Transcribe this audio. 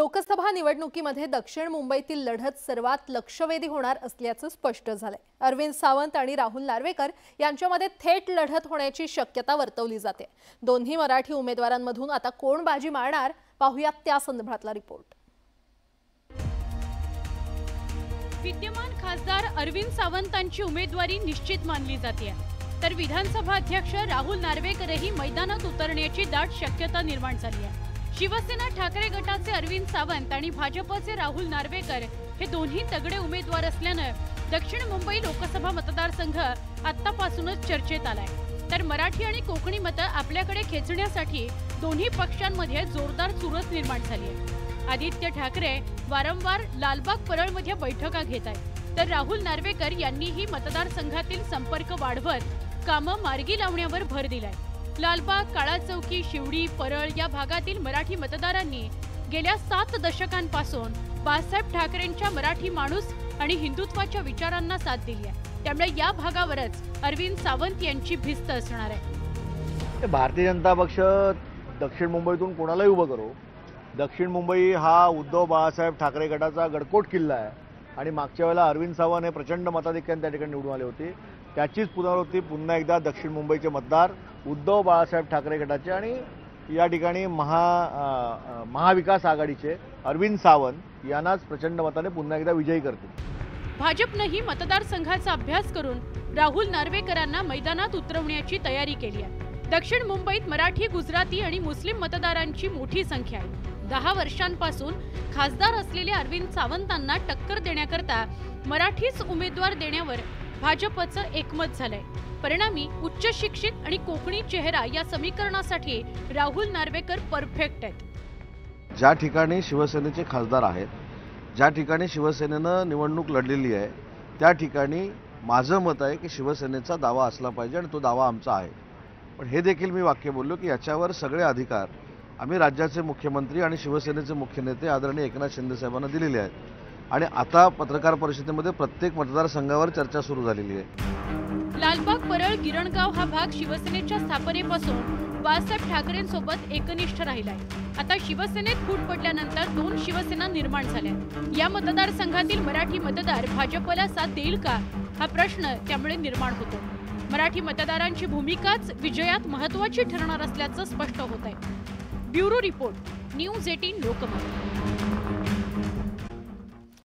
लोकसभा निवडणुकीमध्ये दक्षिण मुंबईतील लढत सर्वात लक्षवेधी होणार असल्याचं स्पष्ट झालंय। अरविंद सावंत आणि राहुल नार्वेकर यांच्यामध्ये थेट लढत होण्याची शक्यता वर्तवली जाते। दोन्ही मराठी उमेदवारांमधून आता कोण बाजी मारणार पाहूयात त्या संदर्भातला रिपोर्ट। विद्यमान खासदार अरविंद सावंतांची उमेदवारी निश्चित मानली जाते, तर विधानसभा अध्यक्ष राहुल नार्वेकरही मैदानात उतरण्याची दाट शक्यता निर्माण झाली आहे। शिवसेना ठाकरे गटाचे अरविंद सावंत आणि भाजपचे राहुल नार्वेकर हे दोन्ही तगडे उमेदवार असल्याने दक्षिण मुंबई लोकसभा मतदारसंघ आतापासूनच चर्चेत आलाय। तर मराठी आणि कोकणी मतं आपल्याकडे खेचण्यासाठी दोन्ही पक्षांमध्ये जोरदार चुरस निर्माण झाली आहे। आदित्य ठाकरे वारंवार लालबाग परळमध्ये बैठका घेत आहेत, तर राहुल नार्वेकर यांनीही मतदारसंघातील संपर्क वाढवत कामं मार्गी लावण्यावर भर दिलाय। लालबाग, काळा चौकी, शिवडी, परळ या भागातील मराठी मतदारांनी गेल्या 7 दशकांपासून बाळासाहेब ठाकरेंच्या मराठी माणूस आणि हिंदुत्वाच्या विचारांना साथ दिली आहे। त्यामुळे या भागावरच अरविंद सावंत यांची भिस्त असणार आहे। भारतीय जनता पक्ष दक्षिण मुंबईतून कोणालाही उभं करो, दक्षिण मुंबई हा उद्धव बाळासाहेब ठाकरे गटाचा गडकोट किल्ला आहे आणि मागच्या वेळेला अरविंद सावंत हे प्रचंड मताधिक्याने त्या ठिकाणी निवडून आले होते। त्याचीच पुनरावृत्ती पुन्हा एकदा दक्षिण मुंबईचे मतदार उद्धव बाळासाहेब ठाकरे गटाचे आणि या ठिकाणी महाविकास आघाडीचे अरविंद सावंत यांनाच प्रचंड मताने पुन्हा एकदा विजयी करतील। भाजपनेही मतदारसंघाचा अभ्यास करून राहुल नार्वेकरांना मैदानात उतरवण्याची तयारी केली आहे। दक्षिण मुंबईत मराठी, गुजराती आणि मुस्लिम मतदारांची मोठी संख्या आहे। 10 वर्षांपासून खासदार असलेल्या अरविंद सावंतांना टक्कर देण्याकरता मराठीच उमेदवार देण्यावर भाजपचं एकमत झालंय। परिणामी उच्च शिक्षित आणि कोकणी चेहरा या समीकरणासाठी राहुल नार्वेकर परफेक्ट आहेत। ज्या ठिकाणी शिवसेनेचे खासदार आहेत, ज्या ठिकाणी शिवसेनेनं निवडणूक लढलेली आहे, त्या ठिकाणी माझं मत आहे की शिवसेनेचा दावा असला पाहिजे आणि तो दावा आमचा आहे। पण हे देखील मी वाक्य बोललो की याच्यावर सगळे अधिकार आम्ही राज्याचे मुख्यमंत्री आणि शिवसेनेचे मुख्य नेते आदरणीय एकनाथ शिंदे साहेबांना दिलेले आहेत आणि आता पत्रकार परिषदेमध्ये प्रत्येक मतदारसंघावर चर्चा सुरू झालेली आहे। लालबाग, परळ, गिरणगाव हा भाग शिवसेनेच्या स्थापनेपासून बाळासाहेब ठाकरेंसोबत एकनिष्ठ राहिलाय। आता शिवसेनेत फूट पडल्यानंतर 2 शिवसेना निर्माण झाल्या। या मतदारसंघातील मराठी मतदार भाजपला साथ देईल का हा प्रश्न त्यामुळे निर्माण होतो। मराठी मतदारांची भूमिकाच विजयात महत्त्वाची ठरणार असल्याचं स्पष्ट होत आहे। Bureau report, news 18 Lokmat.